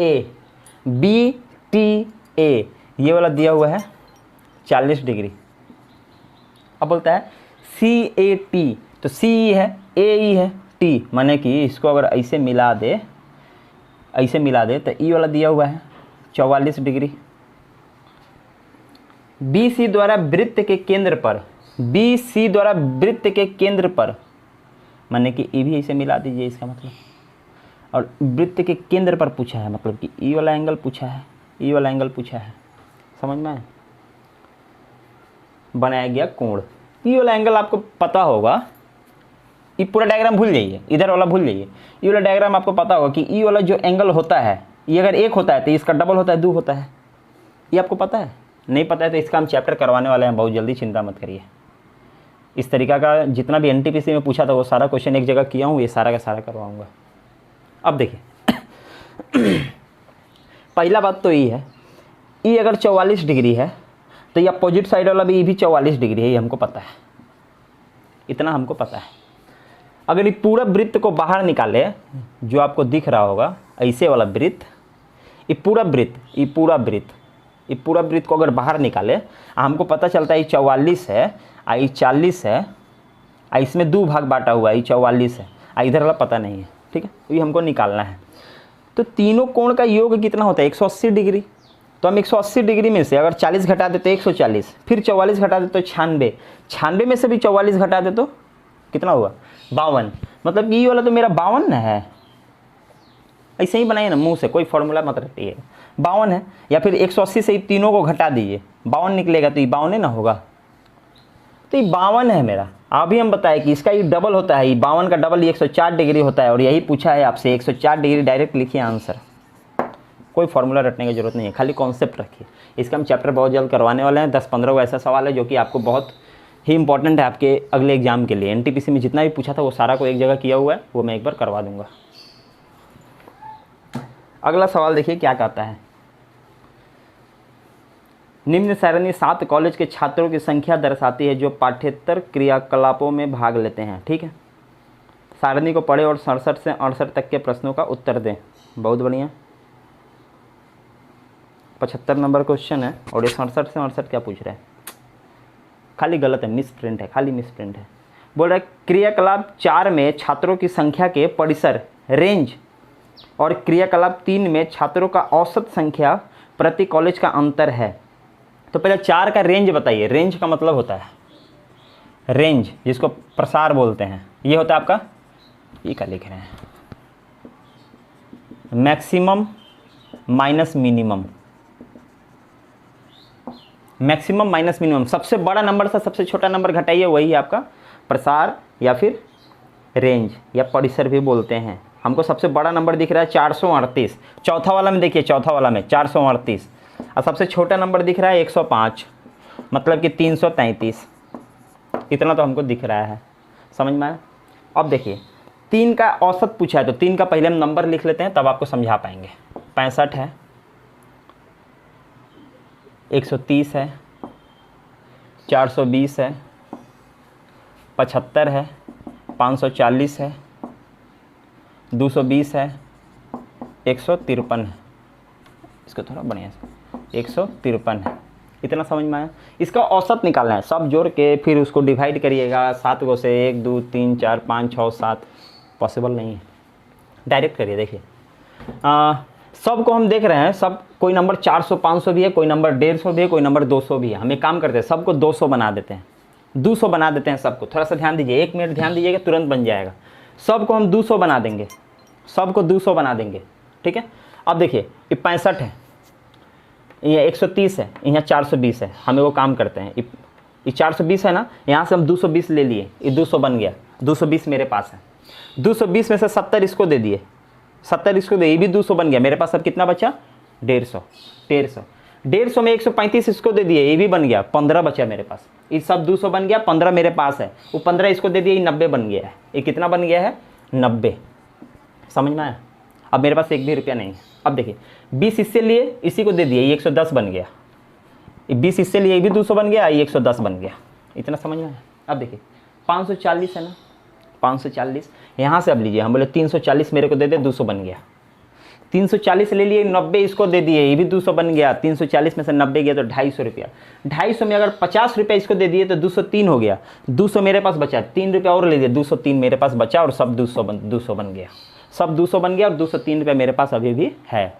ए ये वाला दिया हुआ है 40 डिग्री। अब बोलता है सी ए टी, तो सी है, ए ई है, टी, माने कि इसको अगर ऐसे मिला दे तो ई वाला दिया हुआ है 44 डिग्री। बी सी द्वारा वृत्त के केंद्र पर, माने कि ई भी ऐसे मिला दीजिए, इसका मतलब। और वृत्त के केंद्र पर पूछा है, मतलब कि ई वाला एंगल पूछा है, समझ में आया? बनाया गया कोण। ई वाला एंगल आपको पता होगा, ये पूरा डायग्राम भूल जाइए, इधर वाला भूल जाइए। ई वाला डायग्राम आपको पता होगा कि ई वाला जो एंगल होता है, ये अगर 1 होता है तो इसका डबल होता है, 2 होता है। ये आपको पता है? नहीं पता है तो इसका हम चैप्टर करवाने वाले हैं बहुत जल्दी, चिंता मत करिए। इस तरीका का जितना भी एनटीपीसी में पूछा था वो सारा क्वेश्चन एक जगह किया हूँ, ये सारा का सारा करवाऊँगा। अब देखिए पहला बात तो ये है, ई अगर 44 डिग्री है तो ये अपोजिट साइड वाला भी, ये भी 44 डिग्री है, ये हमको पता है, इतना हमको पता है। अगर ये पूरा वृत्त को बाहर निकाले, जो आपको दिख रहा होगा ऐसे वाला वृत्त, ये पूरा वृत्त को अगर बाहर निकाले, हमको पता चलता है ये 44 है, ये 40 है, इसमें 2 भाग बांटा हुआ है, ये 44 है, इधर वाला पता नहीं है, ठीक है? तो ये हमको निकालना है। तो तीनों कोण का योग कितना होता है? 180 डिग्री। तो हम 180 डिग्री में से अगर 40 घटा दे तो 140, फिर 44 घटा दे तो 96, 96 में से भी 44 घटा दे तो कितना हुआ? 52। मतलब कि ये वाला तो मेरा 52 है, ऐसे ही बनाइए ना मुंह से, कोई फॉर्मूला मत रखिए, 52 है। या फिर 180 से तीनों को घटा दीजिए, 52 निकलेगा, तो ये 52 ना होगा, तो ये 52 है मेरा। अभी हम बताए कि इसका ये डबल होता है, ये 52 का डबल 104 डिग्री होता है, और यही पूछा है आपसे, 104 डिग्री डायरेक्ट लिखिए आंसर, कोई फॉर्मूला रटने की जरूरत नहीं है, खाली कॉन्सेप्ट रखिए। इसका हम चैप्टर बहुत जल्द करवाने वाले हैं, 10-15 ऐसा सवाल है जो कि आपको बहुत ही इंपॉर्टेंट है आपके अगले एग्जाम के लिए। एनटीपीसी में जितना भी पूछा था वो सारा को एक जगह किया हुआ है, वो मैं एक बार करवा दूंगा। अगला सवाल देखिए क्या कहता है, निम्न सारणी 7 कॉलेज के छात्रों की संख्या दर्शाती है जो पाठ्येतर क्रियाकलापों में भाग लेते हैं, ठीक है? सारणी को पढ़े और 67 से 68 तक के प्रश्नों का उत्तर दें। बहुत बढ़िया, 75 नंबर क्वेश्चन है, और ये 67 से 68 क्या पूछ रहा है? खाली गलत है, मिस प्रिंट है, खाली मिस प्रिंट है। बोल रहा है क्रियाकलाप 4 में छात्रों की संख्या के परिसर रेंज और क्रियाकलाप 3 में छात्रों का औसत संख्या प्रति कॉलेज का अंतर है। तो पहले 4 का रेंज बताइए। रेंज का मतलब होता है, रेंज जिसको प्रसार बोलते हैं, ये होता है आपका, ये क्या लिख रहे हैं, maximum minus minimum, maximum minus minimum, सबसे बड़ा नंबर से सबसे छोटा नंबर घटाइए, वही आपका प्रसार या फिर रेंज या परिसर भी बोलते हैं। हमको सबसे बड़ा नंबर दिख रहा है 438, चौथा वाला में देखिए, चौथा वाला में 438, और सबसे छोटा नंबर दिख रहा है 105, मतलब कि 333, इतना तो हमको दिख रहा है, समझ में आया? अब देखिए 3 का औसत पूछा है, तो 3 का पहले हम नंबर लिख लेते हैं, तब आपको समझा पाएंगे। 65 है, 130 है, 420 है, 75 है, 540 है, 220 है, 153 है, इसको थोड़ा बढ़िया से 153 है, इतना समझ में आया? इसका औसत निकालना है, सब जोड़ के फिर उसको डिवाइड करिएगा 7 को से, 1 2 3 4 5 6 7, पॉसिबल नहीं है, डायरेक्ट करिए। देखिए सब को हम देख रहे हैं, सब कोई नंबर 400 500 भी है, कोई नंबर 150 भी है, कोई नंबर 200 भी है। हम एक काम करते हैं, सबको 200 बना देते हैं, 200 बना देते हैं सबको। थोड़ा सा ध्यान दीजिए, 1 मिनट ध्यान दीजिएगा, तुरंत बन जाएगा। सबको हम 200 बना देंगे, सबको 200 बना देंगे, ठीक है? अब देखिए ये 65 है, ये 130 है, यहाँ 420 है। हमें वो काम करते हैं, ये 420 है ना, यहाँ से हम 220 ले लिए, ये 200 बन गया, 220 मेरे पास है। 220 में से 70 इसको दे दिए, 70 इसको दे, ये भी 200 बन गया मेरे पास। अब कितना बचा? 150 में 135 इसको दे दिए, ये भी बन गया, 15 बचा मेरे पास। ये सब 200 बन गया, 15 मेरे पास है, वो 15 इसको दे दिए, ये 90 बन गया है। ये कितना बन गया है? 90, समझ में आया? अब मेरे पास 1 भी रुपया नहीं है। अब देखिए 20 इससे लिए, इसी को दे दिए, ये 110 बन गया। 20 इससे लिए, ये भी 200 बन गया, ये 110 बन गया, इतना समझ में आया? अब देखिए 540 है ना, 540 यहाँ से अब लीजिए, हम बोले 340 मेरे को दे दे, 200 बन गया। 340 ले लिए, 90 इसको दे दिए, ये भी 200 बन गया। 340 में से 90 गया तो 250 रुपया। 250 में अगर 50 रुपया इसको दे दिए तो 203 हो गया। 200 मेरे पास बचा, 3 रुपया और ले लिए, 203 मेरे पास बचा और सब 200 बन गया। सब 200 बन गया और 203 रुपया मेरे पास अभी भी है।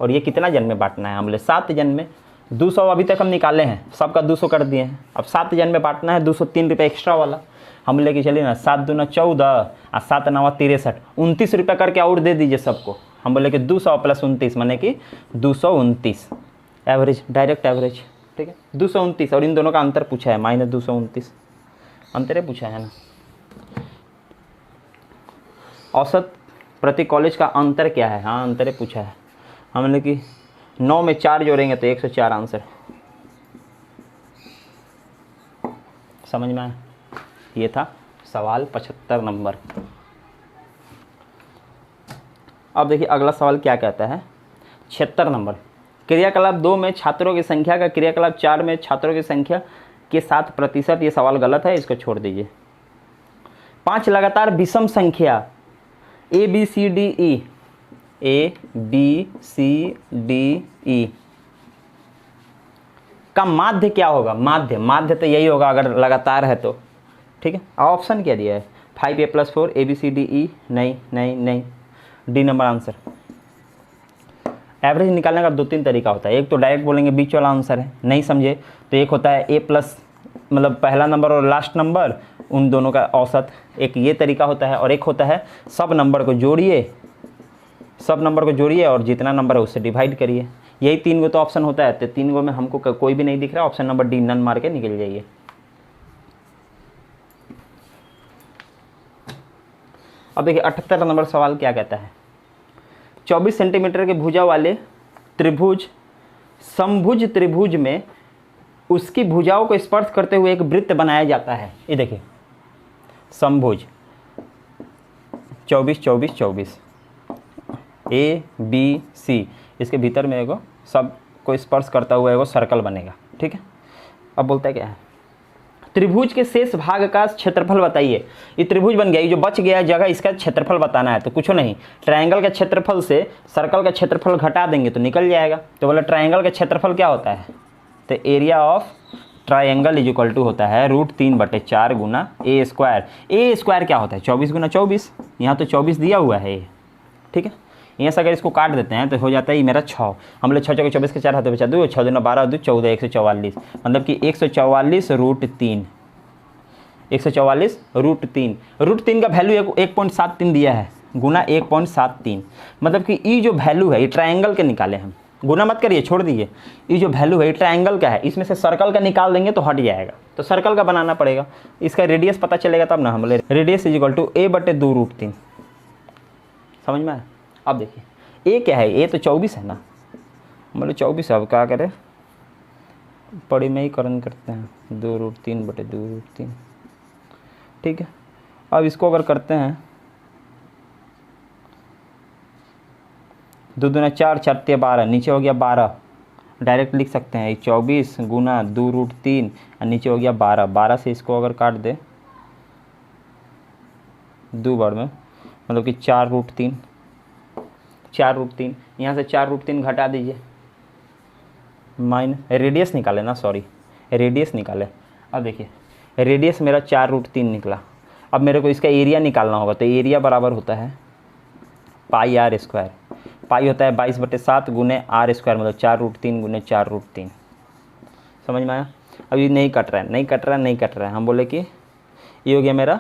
और ये कितना जन में बांटना है, हम बोले 7 जन में। 200 अभी तक हम निकाले हैं, सबका 200 कर दिए हैं। अब 7 जन में बांटना है, 203 रुपये एक्स्ट्रा वाला हम लेके चलिए ना। 7 दूना 14 और 7 नवा 63, 29 रुपया करके और दे दीजिए सबको। हम बोले कि 200 प्लस 29 माने कि 229 एवरेज, डायरेक्ट एवरेज, ठीक है। 229 और इन दोनों का अंतर पूछा है, -229 अंतर पूछा है ना। औसत प्रति कॉलेज का अंतर क्या है, हाँ अंतर पूछा है। हमने कि 9 में 4 जोड़ेंगे तो 104 आंसर। समझ में आया? ये था सवाल 75 नंबर। अब देखिए अगला सवाल क्या कहता है, 76 नंबर। क्रियाकलाप 2 में छात्रों की संख्या का क्रियाकलाप 4 में छात्रों की संख्या के 7%। ये सवाल गलत है, इसको छोड़ दीजिए। 5 लगातार विषम संख्या ABCDE का माध्य क्या होगा? माध्य तो यही होगा अगर लगातार है तो, ठीक है। ऑप्शन क्या दिया है, 5A+4 ABCDE, नहीं, डी नंबर आंसर। एवरेज निकालने का 2-3 तरीका होता है। एक तो डायरेक्ट बोलेंगे बीच वाला आंसर है, नहीं समझे तो एक होता है A+ मतलब पहला नंबर और लास्ट नंबर, उन दोनों का औसत, एक ये तरीका होता है। और एक होता है सब नंबर को जोड़िए और जितना नंबर है उससे डिवाइड करिए। यही 3 गो तो ऑप्शन होता है। तो 3 गो में हमको कोई भी नहीं दिख रहा, ऑप्शन नंबर डी नन मार के निकल जाइए। अब देखिए 78 नंबर सवाल क्या कहता है, 24 सेंटीमीटर के भुजा वाले त्रिभुज समभुज त्रिभुज में उसकी भुजाओं को स्पर्श करते हुए एक वृत्त बनाया जाता है। ये देखिए समभुज 24 ABC, इसके भीतर में एगो सब को स्पर्श करता हुआ एगो सर्कल बनेगा, ठीक है। अब बोलता है क्या है, त्रिभुज के शेष भाग का क्षेत्रफल बताइए। ये त्रिभुज बन गया, ये जो बच गया जगह इसका क्षेत्रफल बताना है। तो कुछ नहीं, ट्रायंगल के क्षेत्रफल से सर्कल का क्षेत्रफल घटा देंगे तो निकल जाएगा। तो बोला ट्रायंगल का क्षेत्रफल क्या होता है, तो area of triangle is equal to होता है √3/4 गुना A²। A² क्या होता है, 24 गुना 24। यहाँ तो 24 दिया हुआ है, ठीक है। यहाँ से अगर इसको काट देते हैं तो हो जाता है ये मेरा 6। हम लोग 6 × 24 के 4 हाथों बचा 2, 6 दूना 12, 2 14, 144, मतलब कि 144 √3, 144 √3। √3 का वैल्यू 1.73 दिया है, गुना 1.73, मतलब कि ये जो वैल्यू है ये ट्रायंगल के निकाले हम। गुना मत करिए, छोड़ दीजिए। ये जो वैल्यू है ट्रायंगल का है, इसमें से सर्कल का निकाल देंगे तो हट जाएगा। तो सर्कल का बनाना पड़ेगा, इसका रेडियस पता चलेगा तब ना। हम बोले radius is equal to A/2 √3। समझ में आया? अब देखिए ए क्या है, ए तो 24 है ना, बोले 24। अब क्या करें, परिमेयकरण करते हैं, 2√3/2 √3, ठीक है। अब इसको अगर करते हैं 2 दूना 4, 4 × 12, नीचे हो गया 12। डायरेक्ट लिख सकते हैं 24 गुना 2 √3 और नीचे हो गया 12। 12 से इसको अगर काट दे 2 बार में, मतलब कि 4 √3, 4 √3। यहाँ से 4 √3 घटा दीजिए, रेडियस निकाले ना, सॉरी रेडियस निकाले। अब देखिए रेडियस मेरा 4 √3 निकला। अब मेरे को इसका एरिया निकालना होगा, तो एरिया बराबर होता है πr²। पाई होता है 22/7 गुने r², मतलब 4 √3 गुने 4 √3। समझ में आया? अब ये नहीं कट रहा है। हम बोले कि ये हो गया मेरा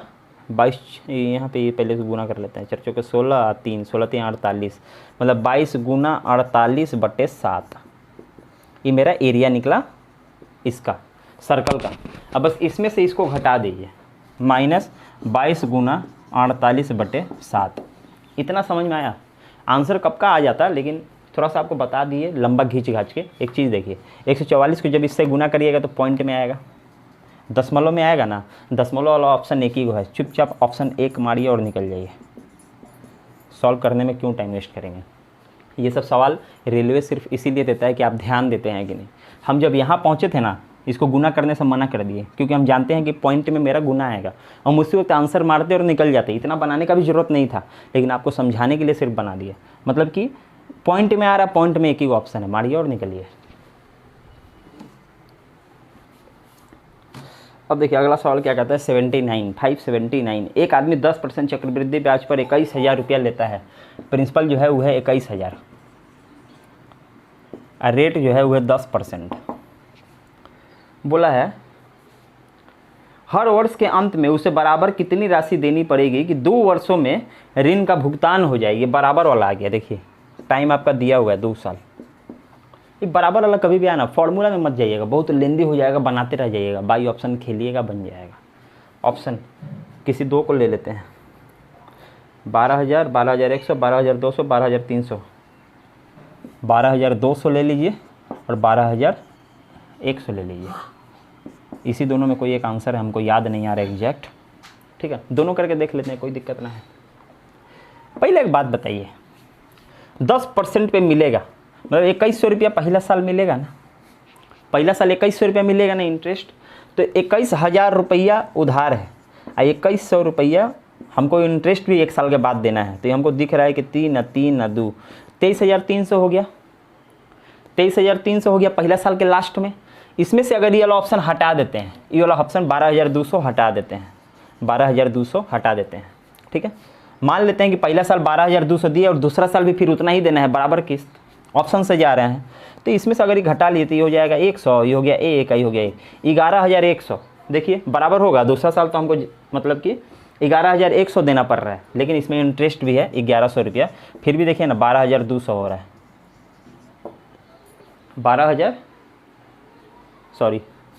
22, यहाँ पे ये पहले से गुना कर लेते हैं, 4 × 16, 3 16 3 48, मतलब 22 गुना 48/7। ये मेरा एरिया निकला इसका सर्कल का। अब बस इसमें से इसको घटा दीजिए, -22 गुना 48/7। इतना समझ में आया? आंसर कब का आ जाता, लेकिन थोड़ा सा आपको बता दिए लंबा घींच घाच के। एक चीज़ देखिए, 144 को जब इससे गुना करिएगा तो पॉइंट में आएगा, दशमलव में आएगा ना। दशमलव वाला ऑप्शन एक ही है, चुपचाप ऑप्शन 1 मारिए और निकल जाइए। सॉल्व करने में क्यों टाइम वेस्ट करेंगे? ये सब सवाल रेलवे सिर्फ इसीलिए देता है कि आप ध्यान देते हैं कि नहीं। हम जब यहाँ पहुँचे थे ना, इसको गुना करने से मना कर दिए, क्योंकि हम जानते हैं कि पॉइंट में मेरा गुना आएगा। हम उसी वक्त आंसर मारते और निकल जाते, इतना बनाने का भी ज़रूरत नहीं था, लेकिन आपको समझाने के लिए सिर्फ बना दिया। मतलब कि पॉइंट में आ रहा, पॉइंट में एक ही ऑप्शन है, मारिए और निकलिए। अब देखिए अगला सवाल क्या कहता है, 579। एक आदमी 10% चक्रवृद्धि ब्याज पर 21,000 रुपया लेता है। प्रिंसिपल जो है वो है 21,000, और रेट जो है वो है 10%। बोला है हर वर्ष के अंत में उसे बराबर कितनी राशि देनी पड़ेगी कि 2 वर्षों में ऋण का भुगतान हो जाए। ये बराबर वाला आ गया, देखिए टाइम आपका दिया हुआ है 2 साल। ये बराबर वाला कभी भी आना, फॉर्मूला में मत जाइएगा, बहुत लेंदी हो जाएगा, बनाते रह जाइएगा। बाई ऑप्शन खेलिएगा, बन जाएगा। ऑप्शन किसी 2 को ले लेते हैं, 12,000, 12,100, 12,200, 12,300। 12,200 ले लीजिए और 12,100 ले लीजिए। इसी दोनों में कोई एक आंसर है, हमको याद नहीं आ रहा एग्जैक्ट। ठीक है, दोनों करके देख लेते हैं, कोई दिक्कत ना है। पहले एक बात बताइए, 10% पे मिलेगा, मतलब 2100 रुपया पहला साल मिलेगा ना, पहला साल 2100 रुपया मिलेगा ना इंटरेस्ट। तो 21,000 रुपया उधार है और 2100 रुपया हमको इंटरेस्ट भी 1 साल के बाद देना है। तो ये हमको दिख रहा है कि 3 2 23,300 हो गया, 23,300 हो गया पहला साल के लास्ट में। इसमें से अगर ये वाला ऑप्शन हटा देते हैं, ये वाला ऑप्शन 12,200 हटा देते हैं, 12,200 हटा देते हैं। ठीक है, मान लेते हैं कि पहला साल 12,200 दिए और दूसरा साल भी फिर उतना ही देना है, बराबर किस्त ऑप्शन से जा रहे हैं। तो इसमें से अगर ये घटा लिए तो ये हो जाएगा 100, ये हो गया 1, ये हो गया 11,100। देखिए बराबर होगा, दूसरा साल तो हमको मतलब कि 11,100 देना पड़ रहा है, लेकिन इसमें इंटरेस्ट भी है 1,100 रुपया। फिर भी देखिए ना 12,200 हो रहा है,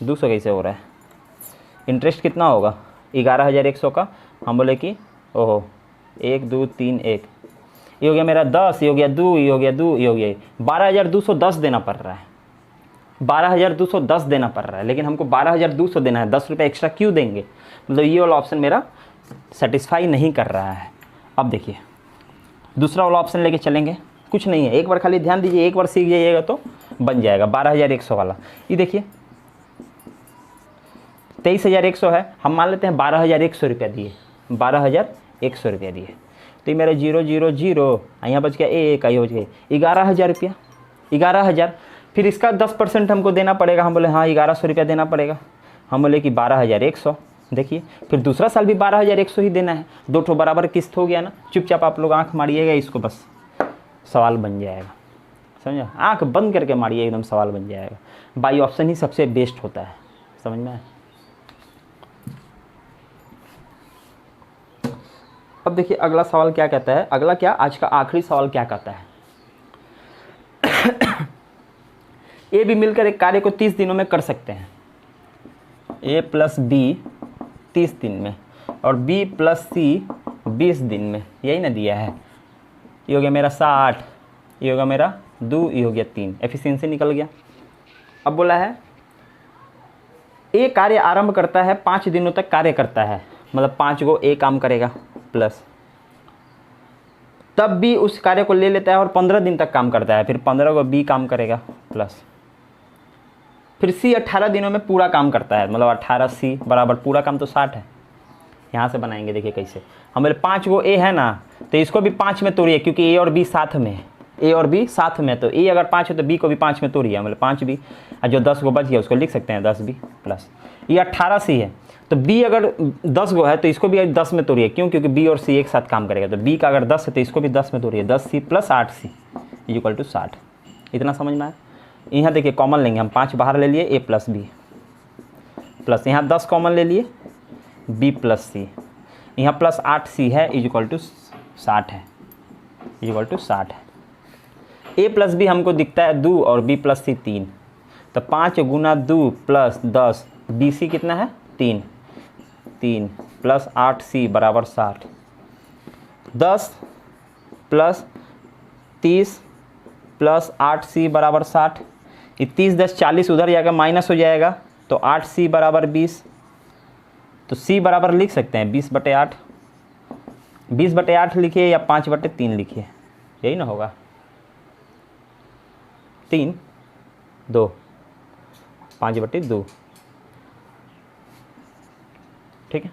200 कैसे हो रहा है, इंटरेस्ट कितना होगा 11,100 का। हम बोले कि ओहो 1 2 3 1, ये हो गया मेरा 10, ये हो गया 2, ये हो गया 2, ये हो गया 12,210 देना पड़ रहा है, 12,210 देना पड़ रहा है। लेकिन हमको 12,200 देना है, 10 रुपये एक्स्ट्रा क्यों देंगे? मतलब ये वाला ऑप्शन मेरा सेटिस्फाई नहीं कर रहा है। अब देखिए दूसरा वाला ऑप्शन लेके चलेंगे, कुछ नहीं है, एक बार खाली ध्यान दीजिए, एक बार सीख जाइएगा तो बन जाएगा। 12,100 वाला ये देखिए 23,100 है, हम मान लेते हैं 12,100 रुपया दिए, 12,100 रुपया दिए। तो ये मेरा 0 0 0, यहाँ बच गया 1, यहाँ बच गया 11,000 रुपया, 11,000। फिर इसका 10% हमको देना पड़ेगा। हम बोले हाँ 1,100 रुपया देना पड़ेगा। हम बोले कि 12,100। देखिए फिर दूसरा साल भी 12,100 ही देना है, 2 ठो बराबर किस्त हो गया ना। चुपचाप आप लोग आंख मारिएगा, इसको बस सवाल बन जाएगा, समझा? आंख बंद करके मारिए, एकदम सवाल बन जाएगा। बाई ऑप्शन ही सबसे बेस्ट होता है, समझ में आया? अब देखिए अगला सवाल क्या कहता है, अगला क्या, आज का आखिरी सवाल क्या कहता है। ए बी मिलकर एक कार्य को 30 दिनों में कर सकते हैं। ए प्लस बी 30 दिन में और बी प्लस सी 20 दिन में, यही ना दिया है। ये हो गया मेरा 60, ये होगा मेरा 2, ये हो गया 3, एफिशिएंसी निकल गया। अब बोला है ए कार्य आरंभ करता है, 5 दिनों तक कार्य करता है, मतलब 5 गो ए काम करेगा, प्लस तब बी उस कार्य को ले लेता है और 15 दिन तक काम करता है, फिर 15 को बी काम करेगा, प्लस फिर सी 18 दिनों में पूरा काम करता है, मतलब 18 सी बराबर पूरा काम तो 60 है। यहाँ से बनाएंगे, देखिए कैसे। हमारे 5 गो ए है ना, तो इसको भी 5 में तोड़िए, क्योंकि ए और बी साथ में है, ए और बी साथ में, तो ए अगर 5 है तो बी को भी 5 में तोड़िए, मतलब 5 बी, और जो 10 गो बच गया उसको लिख सकते हैं 10 बी प्लस। ये 18 सी है, तो बी अगर 10 गो है तो इसको भी 10 में तोड़िए, क्यों? क्योंकि बी और सी एक साथ काम करेगा। तो बी का अगर 10 है तो इसको भी 10 में तोड़िए, 10 C plus 8 C equal to 60। इतना समझ में आया? यहाँ देखिए कॉमन लेंगे हम, 5 बाहर ले लिए, ए प्लस बी, प्लस यहाँ 10 कॉमन ले लिए, बी प्लस सी, यहाँ प्लस 8 सी है, इक्वल टू 60 है, इक्वल टू 60 है। ए प्लस बी हमको दिखता है 2 और बी प्लस सी 3, तो 5 गुना 2 प्लस 10, बी सी कितना है 3 प्लस 8 सी बराबर 60, 10 प्लस 30 प्लस 8 सी बराबर 60। ये 30 10 40 उधर जाएगा, माइनस हो जाएगा, तो 8 सी बराबर 20। तो सी बराबर लिख सकते हैं 20/8, 20/8 लिखिए या 5/3 लिखिए, यही ना होगा। 3 2 5/2। ठीक है,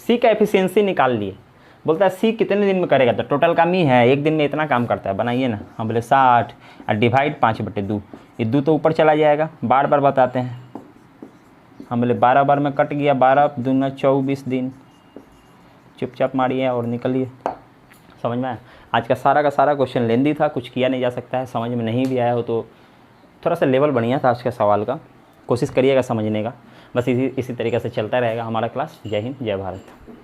सी का एफिशिएंसी निकाल लिए। बोलता है सी कितने दिन में करेगा, तो टोटल काम ही है, एक दिन में इतना काम करता है, बनाइए ना। हम बोले 60 और डिवाइड 5/2, ये 2 तो ऊपर चला जाएगा, बार बार बताते हैं। हम बोले 12 बार में कट गया, 12 दूना 24 दिन। चुपचाप मारिए और निकलिए। समझ में आया? आज का सारा क्वेश्चन लेंदी था, कुछ किया नहीं जा सकता है। समझ में नहीं भी आया हो तो थोड़ा सा लेवल बढ़िया था आज के सवाल का, कोशिश करिएगा समझने का। बस इसी तरीके से चलता रहेगा हमारा क्लास। जय हिंद, जय भारत।